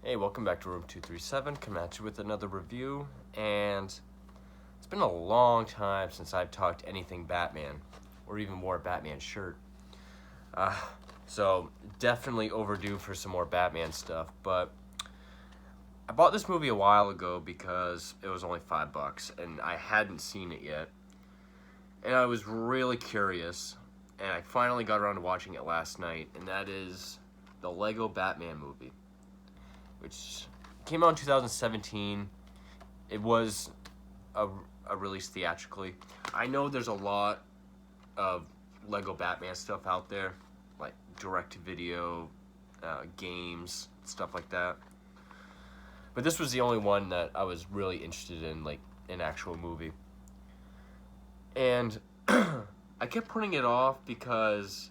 Hey, welcome back to Room 237. Come at you with another review. And it's been a long time since I've talked anything Batman, or even wore a Batman shirt. Uh, so, definitely overdue for some more Batman stuff. But I bought this movie a while ago because it was only $5 and I hadn't seen it yet. And I was really curious, and I finally got around to watching it last night, and that is the Lego Batman movie, which came out in 2017. It was a release theatrically. I know there's a lot of Lego Batman stuff out there, like direct-to-video, games, stuff like that. But this was the only one that I was really interested in, like an actual movie. And I kept putting it off because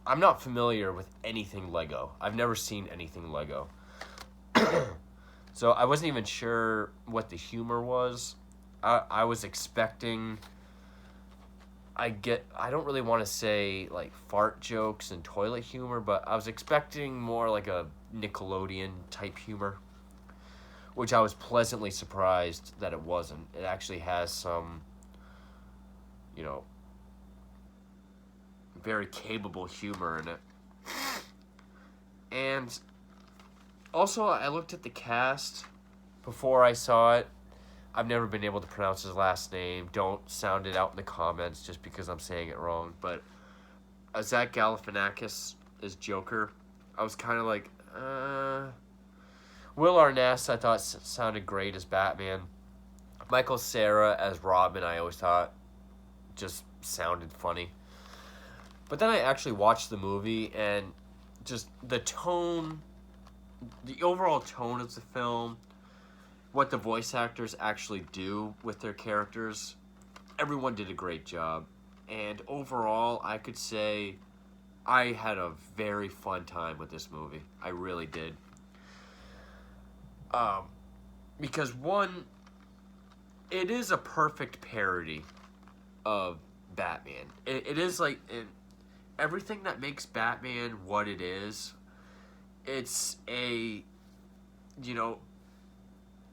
I'm not familiar with anything Lego. I've never seen anything Lego. So I wasn't even sure what the humor was. I was expecting, I don't really want to say like fart jokes and toilet humor, but I was expecting more like a Nickelodeon type humor, which I was pleasantly surprised that it wasn't. It actually has some, you know, very capable humor in it. And also, I looked at the cast before I saw it. I've never been able to pronounce his last name. Don't sound it out in the comments just because I'm saying it wrong. But Zach Galifianakis is Joker. I was kind of like, Will Arness, I thought sounded great as Batman. Michael Cera as Robin, I always thought just sounded funny. But then I actually watched the movie, and just the tone, the overall tone of the film, what the voice actors actually do with their characters, everyone did a great job. And overall, I could say I had a very fun time with this movie. I really did. Because one, it is a perfect parody of Batman. It is like everything that makes Batman what it is. It's a, you know,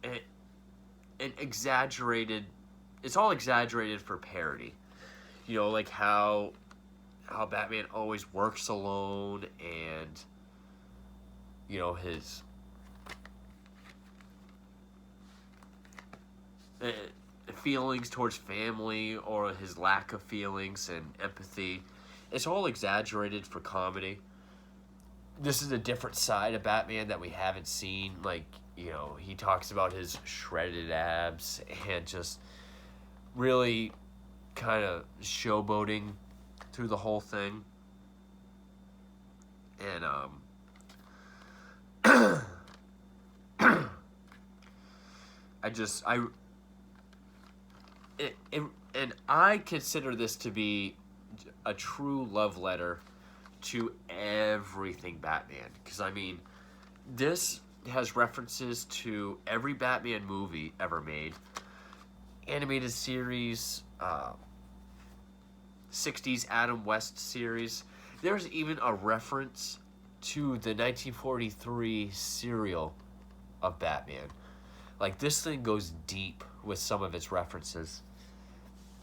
an exaggerated. It's all exaggerated for parody. You know, like how Batman always works alone, and you know his feelings towards family, or his lack of feelings and empathy. It's all exaggerated for comedy. This is a different side of Batman that we haven't seen. Like, you know, he talks about his shredded abs and just really kind of showboating through the whole thing. And I just and I consider this to be a true love letter to everything Batman. Because, I mean, this has references to every Batman movie ever made, animated series, 60s Adam West series. There's even a reference to the 1943 serial of Batman. Like, this thing goes deep with some of its references.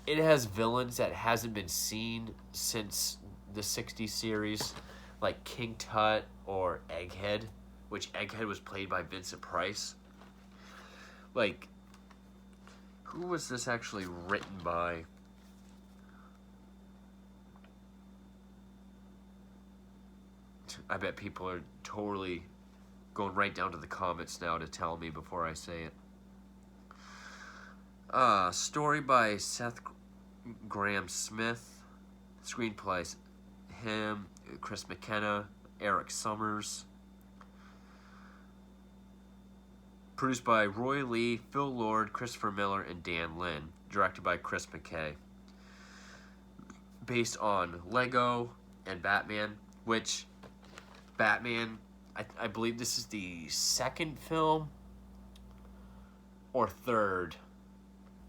It has villains that hasn't been seen since the 60s series, like King Tut or Egghead, which Egghead was played by Vincent Price. Like, who was this actually written by? I bet people are totally going right down to the comments now to tell me before I say it. Story by Seth Graham Smith. Screenplays him, Chris McKenna, Eric Summers. Produced by Roy Lee, Phil Lord, Christopher Miller, and Dan Lin. Directed by Chris McKay. Based on Lego and Batman, which Batman, I believe this is the second film or third,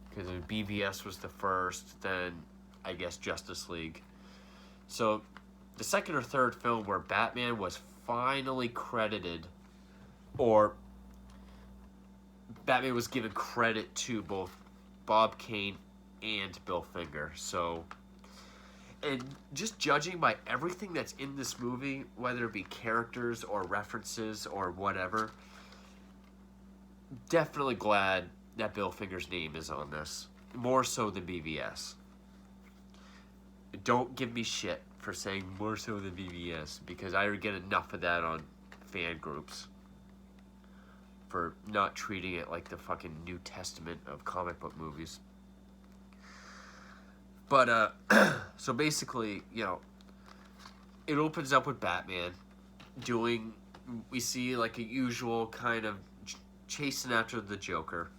because BVS was the first, then I guess Justice League. So the second or third film where Batman was finally credited or Batman was given credit to both Bob Kane and Bill Finger. So, and just judging by everything that's in this movie, whether it be characters or references or whatever, definitely glad that Bill Finger's name is on this. More so than BVS. Don't give me shit for saying more so than BVS, because I already get enough of that on fan groups for not treating it like the fucking New Testament of comic book movies. But, so basically, it opens up with Batman we see like a usual kind of chasing after the Joker.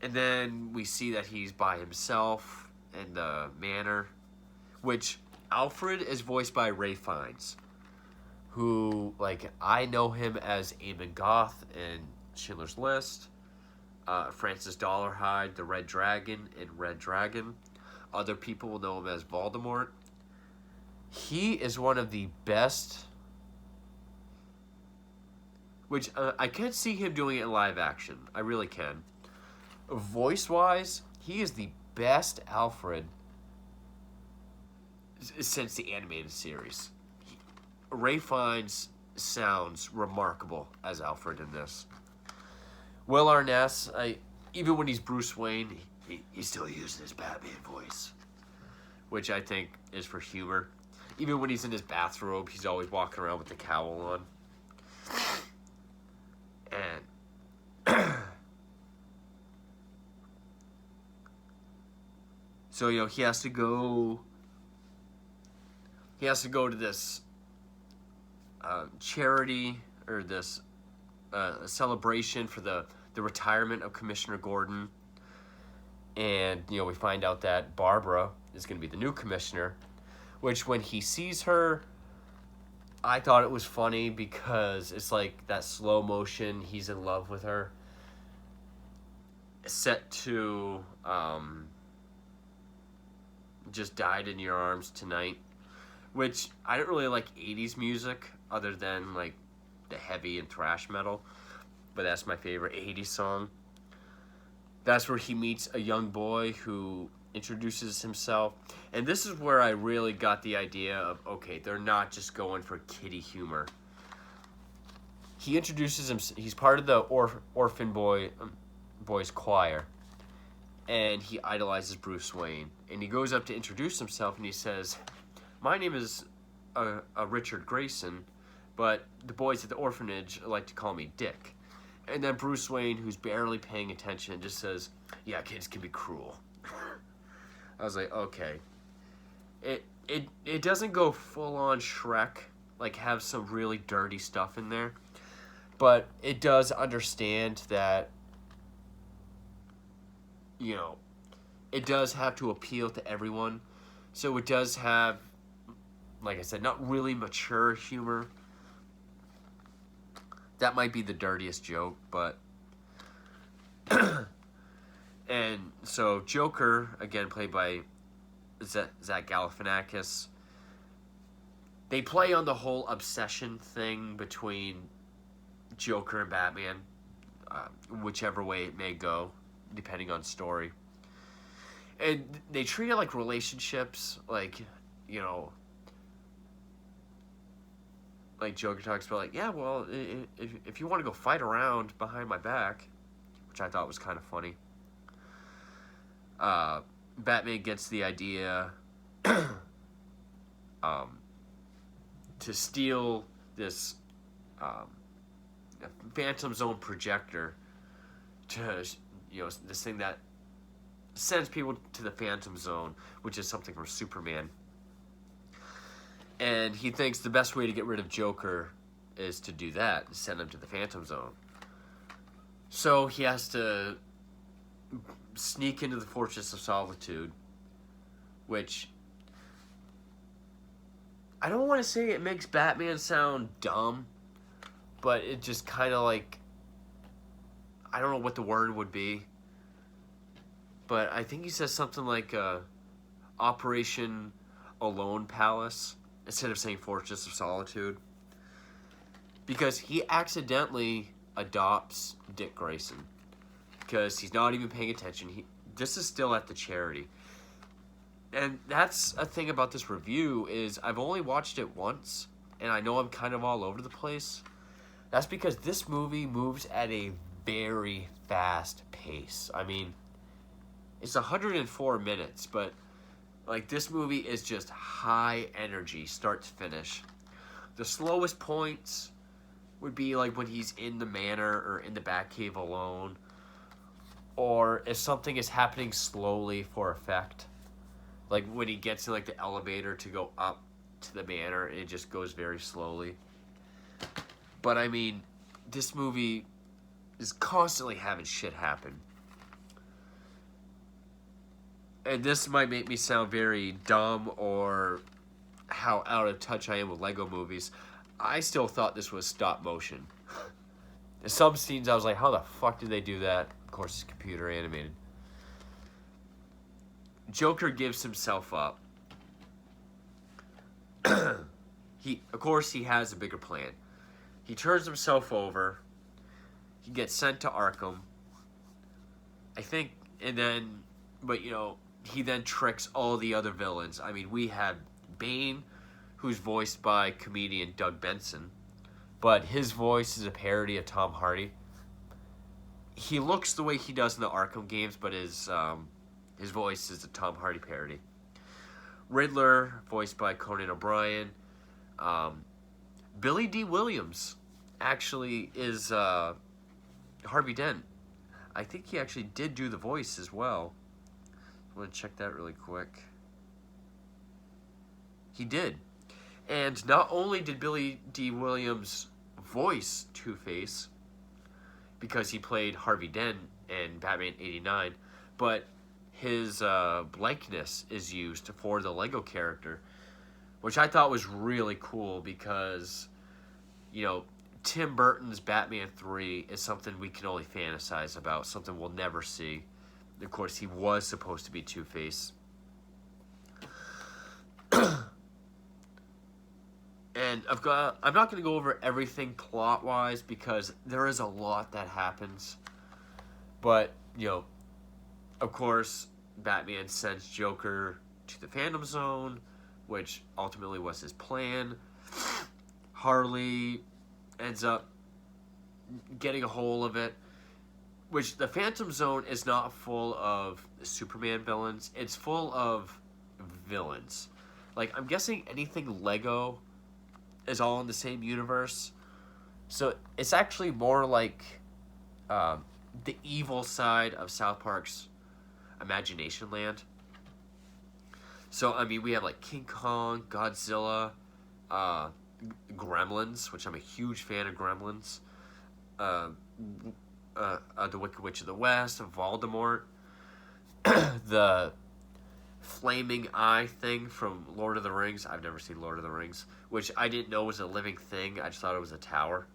And then we see that he's by himself in the manor, which Alfred is voiced by Ray Fiennes, who, like, I know him as Eamon Goth in Schindler's List, Francis Dollarhide, the Red Dragon in Red Dragon. Other people will know him as Voldemort. He is one of the best, which I can see him doing it in live action. I really can. Voice-wise, he is the best Alfred since the animated series. Ray Fiennes sounds remarkable as Alfred in this. Will Arness, even when he's Bruce Wayne, he still uses his Batman voice, which I think is for humor. Even when he's in his bathrobe, he's always walking around with the cowl on. And so, he has to go to this charity, or this celebration for the retirement of Commissioner Gordon. And, we find out that Barbara is going to be the new commissioner, which when he sees her, I thought it was funny because it's like that slow motion, he's in love with her, set to Just Died in Your Arms Tonight, which I don't really like 80s music other than like the heavy and thrash metal, but that's my favorite 80s song. That's where he meets a young boy who introduces himself, and this is where I really got the idea of, okay, they're not just going for kiddie humor. He introduces him. He's part of the orphan boys choir, and he idolizes Bruce Wayne. And he goes up to introduce himself, and he says, "My name is Richard Grayson, but the boys at the orphanage like to call me Dick." And then Bruce Wayne, who's barely paying attention, just says, "Yeah, kids can be cruel." I was like, okay. It doesn't go full on Shrek, like have some really dirty stuff in there, but it does understand that, it does have to appeal to everyone. So it does have, like I said, not really mature humor. That might be the dirtiest joke, but and so Joker, again played by Zach Galifianakis, they play on the whole obsession thing between Joker and Batman, whichever way it may go, depending on story. And they treat it like relationships, like, like Joker talks about, like, yeah, well, if you want to go fight around behind my back, which I thought was kind of funny. Batman gets the idea to steal this Phantom Zone projector to, this thing that sends people to the Phantom Zone, which is something from Superman. And he thinks the best way to get rid of Joker is to do that, send him to the Phantom Zone. So he has to sneak into the Fortress of Solitude, which I don't want to say it makes Batman sound dumb, but it just kind of like, I don't know what the word would be, but I think he says something like Operation Alone Palace instead of saying Fortress of Solitude. because he accidentally adopts Dick Grayson because he's not even paying attention. This is still at the charity. And that's a thing about this review is I've only watched it once, and I know I'm kind of all over the place. That's because this movie moves at a very fast pace. I mean, it's 104 minutes, but like this movie is just high energy, start to finish. The slowest points would be like when he's in the manor or in the Batcave alone, or if something is happening slowly for effect. Like when he gets in like the elevator to go up to the manor, it just goes very slowly. But I mean, this movie is constantly having shit happen. And this might make me sound very dumb or how out of touch I am with Lego movies. I still thought this was stop motion. In some scenes I was like, how the fuck did they do that? Of course, it's computer animated. Joker gives himself up. Of course, he has a bigger plan. He turns himself over. He gets sent to Arkham. I think, but he then tricks all the other villains. I mean, we have Bane, who's voiced by comedian Doug Benson, but his voice is a parody of Tom Hardy. He looks the way he does in the Arkham games, but his voice is a Tom Hardy parody. Riddler, voiced by Conan O'Brien. Billy D. Williams actually is Harvey Dent. I think he actually did do the voice as well. I'm going to check that really quick. He did. And not only did Billy D. Williams voice Two-Face, because he played Harvey Dent in Batman 89, but his likeness is used for the Lego character, which I thought was really cool because, Tim Burton's Batman 3 is something we can only fantasize about, something we'll never see. Of course, he was supposed to be Two-Face. And I'm not going to go over everything plot-wise because there is a lot that happens. But, of course, Batman sends Joker to the Phantom Zone, which ultimately was his plan. Harley ends up getting a hold of it, which the Phantom Zone is not full of Superman villains. It's full of villains. Like, I'm guessing anything Lego is all in the same universe. So it's actually more like the evil side of South Park's Imagination Land. So, I mean, we have like King Kong, Godzilla, Gremlins, which I'm a huge fan of Gremlins, the Wicked Witch of the West, Voldemort, the flaming eye thing from Lord of the Rings. I've never seen Lord of the Rings, which I didn't know was a living thing. I just thought it was a tower.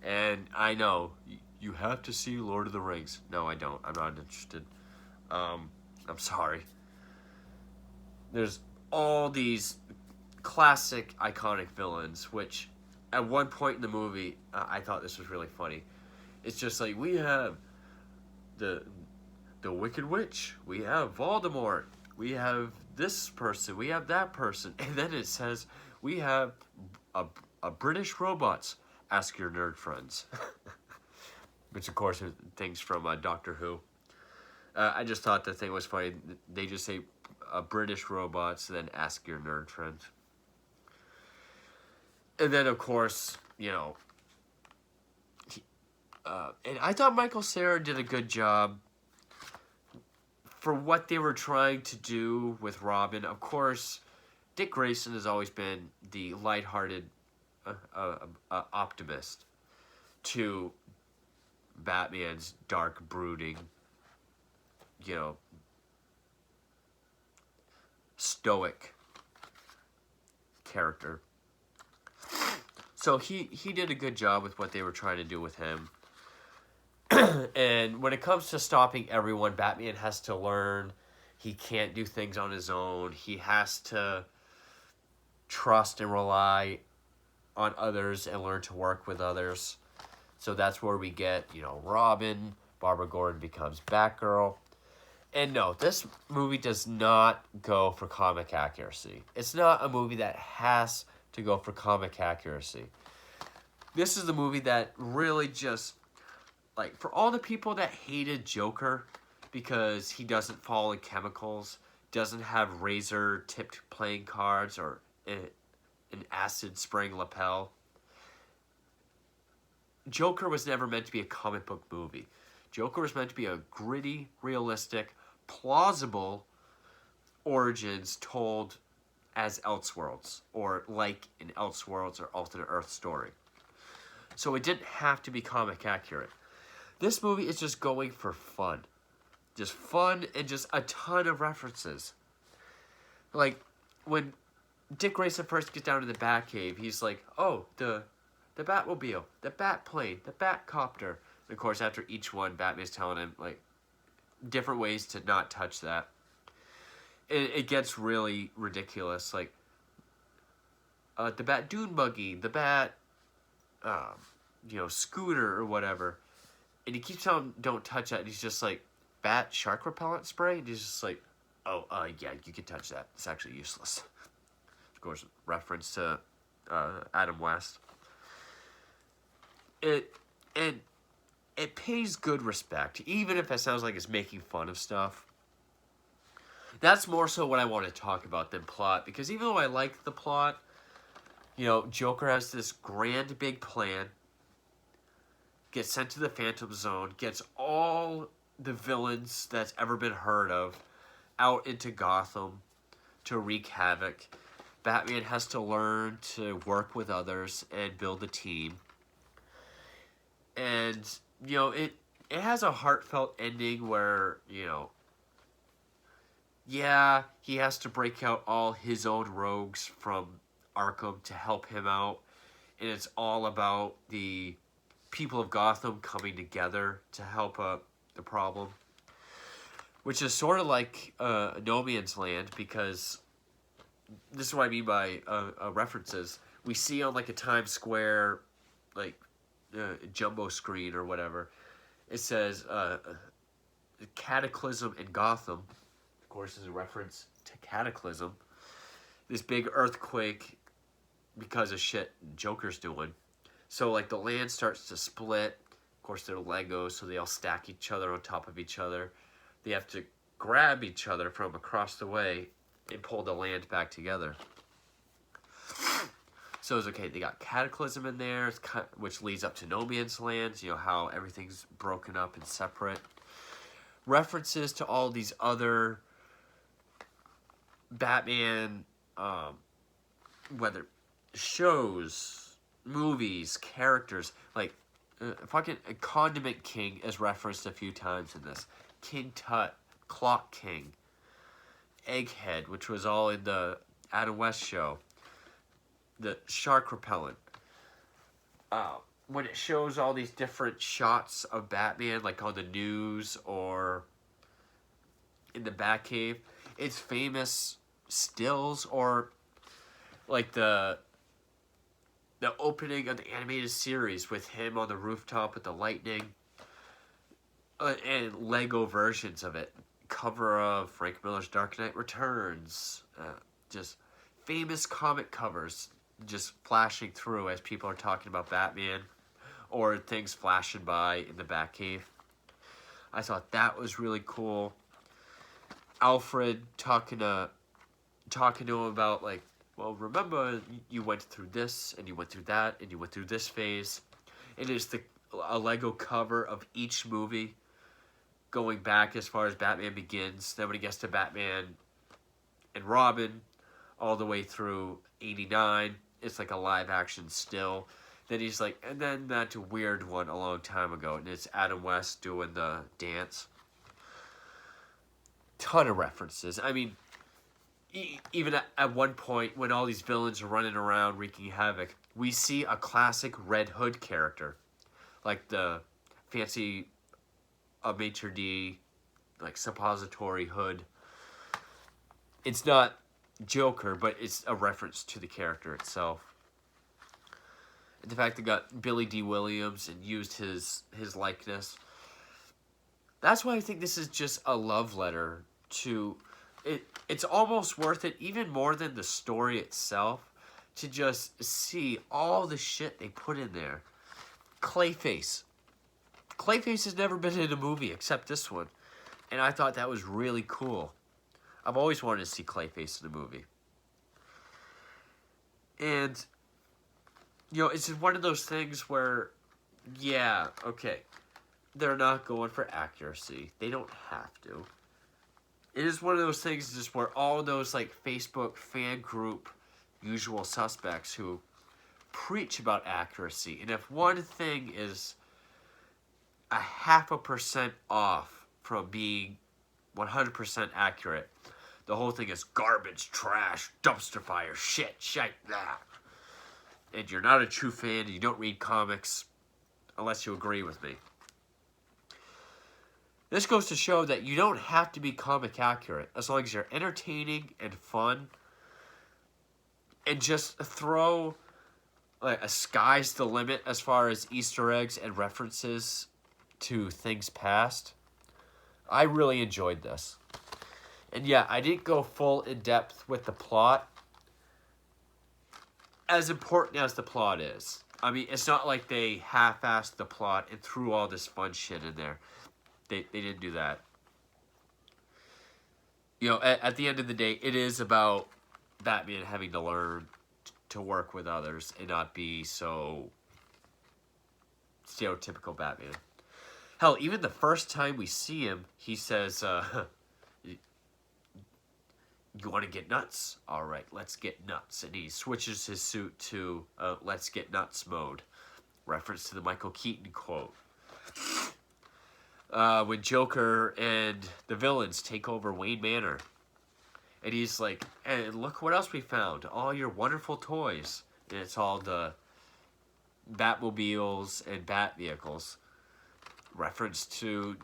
And I know, you have to see Lord of the Rings. No, I don't. I'm not interested. I'm sorry. There's all these classic, iconic villains, which at one point in the movie, I thought this was really funny. It's just like, we have the Wicked Witch, we have Voldemort, we have this person, we have that person, and then it says, we have a British robots, ask your nerd friends. Which, of course, are things from Doctor Who. I just thought the thing was funny. They just say British robots, then ask your nerd friends. And then, of course, and I thought Michael Cera did a good job for what they were trying to do with Robin. Of course, Dick Grayson has always been the lighthearted optimist to Batman's dark, brooding, stoic character. So he did a good job with what they were trying to do with him. And when it comes to stopping everyone, Batman has to learn he can't do things on his own. He has to trust and rely on others and learn to work with others. So that's where we get, Robin, Barbara Gordon becomes Batgirl. And no, this movie does not go for comic accuracy. It's not a movie that has to go for comic accuracy. This is the movie that really just, like, for all the people that hated Joker because he doesn't fall in chemicals, doesn't have razor-tipped playing cards or an acid-spraying lapel, Joker was never meant to be a comic book movie. Joker was meant to be a gritty, realistic, plausible origins told as Elseworlds, or like in Elseworlds or Alternate Earth story. So it didn't have to be comic accurate. This movie is just going for fun. Just fun and just a ton of references. Like, when Dick Grayson first gets down to the Batcave, he's like, oh, the Batmobile, the Batplane, the Batcopter. And of course, after each one, Batman's telling him, like, different ways to not touch that. It gets really ridiculous. Like, the Bat Dune Buggy, the Bat, scooter or whatever. And he keeps telling him, don't touch that. And he's just like, Bat shark repellent spray? And he's just like, yeah, you can touch that. It's actually useless. Of course, reference to Adam West. It pays good respect, even if it sounds like it's making fun of stuff. That's more so what I want to talk about than plot, because even though I like the plot, Joker has this grand big plan, gets sent to the Phantom Zone, gets all the villains that's ever been heard of out into Gotham to wreak havoc. Batman has to learn to work with others and build a team. And, it has a heartfelt ending where, he has to break out all his own rogues from Arkham to help him out. And it's all about the people of Gotham coming together to help the problem. Which is sort of like No Man's Land, because this is what I mean by references. We see on like a Times Square, like, jumbo screen or whatever, it says Cataclysm in Gotham. Of course, is a reference to Cataclysm, this big earthquake because of shit Joker's doing. So like the land starts to split. Of course, they're Legos, so they all stack each other on top of each other. They have to grab each other from across the way and pull the land back together. So it's okay, they got Cataclysm in there, which leads up to No Man's Land, how everything's broken up and separate. References to all these other Batman, whether shows, movies, characters, like, fucking Condiment King is referenced a few times in this. King Tut, Clock King, Egghead, which was all in the Adam West show. The shark repellent. When it shows all these different shots of Batman, like on the news or in the Batcave, it's famous stills or like the opening of the animated series with him on the rooftop with the lightning, and Lego versions of it. Cover of Frank Miller's Dark Knight Returns. Just famous comic covers just flashing through as people are talking about Batman, or things flashing by in the Batcave. I thought that was really cool. Alfred talking to him about, like, well, remember you went through this and you went through that and you went through this phase. It is a Lego cover of each movie, going back as far as Batman Begins. Then when he gets to Batman and Robin, all the way through 89, it's like a live action still. Then he's like, and then that weird one a long time ago, and it's Adam West doing the dance. Ton of references. I mean, even at one point when all these villains are running around wreaking havoc, we see a classic Red Hood character, like the fancy maitre d', like suppository hood. It's not Joker, but it's a reference to the character itself. And the fact they got Billy D. Williams and used his likeness. That's why I think this is just a love letter to it. It's almost worth it, even more than the story itself, to just see all the shit they put in there. Clayface. Clayface has never been in a movie except this one. And I thought that was really cool. I've always wanted to see Clayface in a movie. And, you know, it's one of those things where, yeah, okay, they're not going for accuracy. They don't have to. It is one of those things just where all those, like, Facebook fan group usual suspects who preach about accuracy. And if one thing is a 0.5% off from being 100% accurate, the whole thing is garbage, trash, dumpster fire, shit, that. And you're not a true fan, and you don't read comics unless you agree with me. This goes to show that you don't have to be comic accurate as long as you're entertaining and fun. And just throw like a sky's the limit as far as Easter eggs and references to things past. I really enjoyed this. And yeah, I didn't go full in depth with the plot. As important as the plot is. I mean, it's not like they half-assed the plot and threw all this fun shit in there. They didn't do that. You know, at the end of the day, it is about Batman having to learn to work with others and not be so stereotypical Batman. Hell, even the first time we see him, he says, you want to get nuts? All right, let's get nuts. And he switches his suit to let's get nuts mode. Reference to the Michael Keaton quote. When Joker and the villains take over Wayne Manor. And he's like, and look what else we found. All your wonderful toys. And it's all the Batmobiles and Bat vehicles. Reference to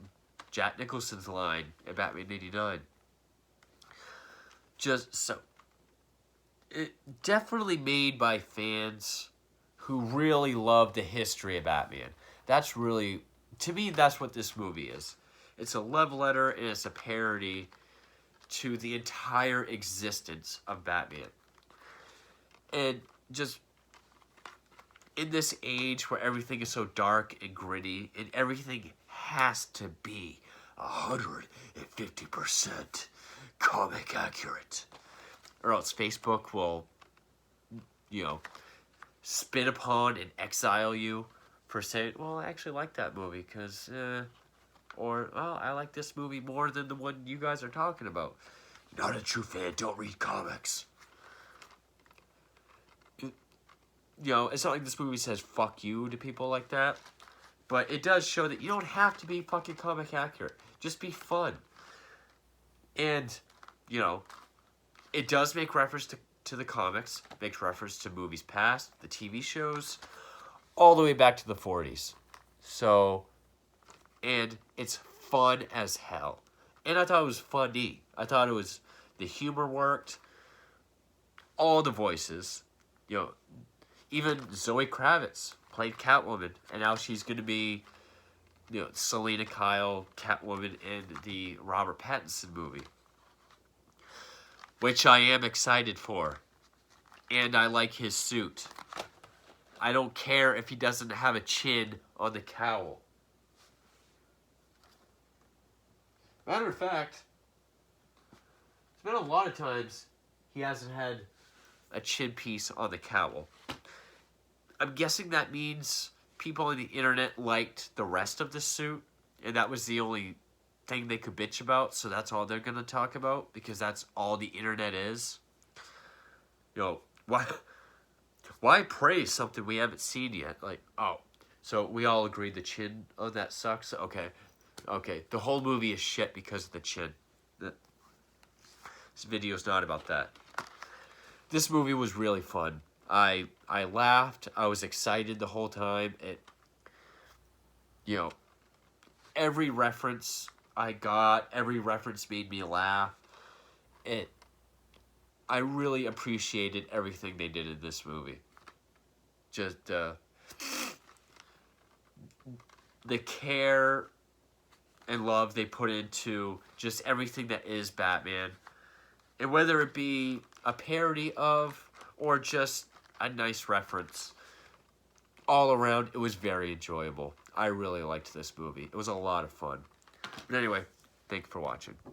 Jack Nicholson's line in Batman '89. Just so. It definitely made by fans who really love the history of Batman. That's really, to me, that's what this movie is. It's a love letter and it's a parody to the entire existence of Batman. And just in this age where everything is so dark and gritty and everything has to be 150% comic accurate, or else Facebook will, you know, spit upon and exile you for saying, well, I actually like that movie because, or, well, I like this movie more than the one you guys are talking about. Not a true fan, don't read comics. You know, it's not like this movie says fuck you to people like that, but it does show that you don't have to be fucking comic accurate. Just be fun. And, you know, it does make reference to the comics, makes reference to movies past, the TV shows, all the way back to the 40s. So, and it's fun as hell. And I thought it was funny. I thought it was, the humor worked, all the voices, you know, even Zoe Kravitz played Catwoman, and now she's going to be, you know, Selena Kyle, Catwoman in the Robert Pattinson movie. Which I am excited for. And I like his suit. I don't care if he doesn't have a chin on the cowl. Matter of fact, there's been a lot of times he hasn't had a chin piece on the cowl. I'm guessing that means people on the internet liked the rest of the suit, and that was the only thing they could bitch about, so that's all they're going to talk about, because that's all the internet is. You know, why praise something we haven't seen yet? Like, oh, so we all agree the chin on that sucks? Okay, the whole movie is shit because of the chin. This video's not about that. This movie was really fun. I laughed. I was excited the whole time. You know, every reference I got, every reference made me laugh. I really appreciated everything they did in this movie. just the care and love they put into just everything that is Batman. And whether it be a parody of or just a nice reference, all around, it was very enjoyable. I really liked this movie. It was a lot of fun. But anyway, thank you for watching.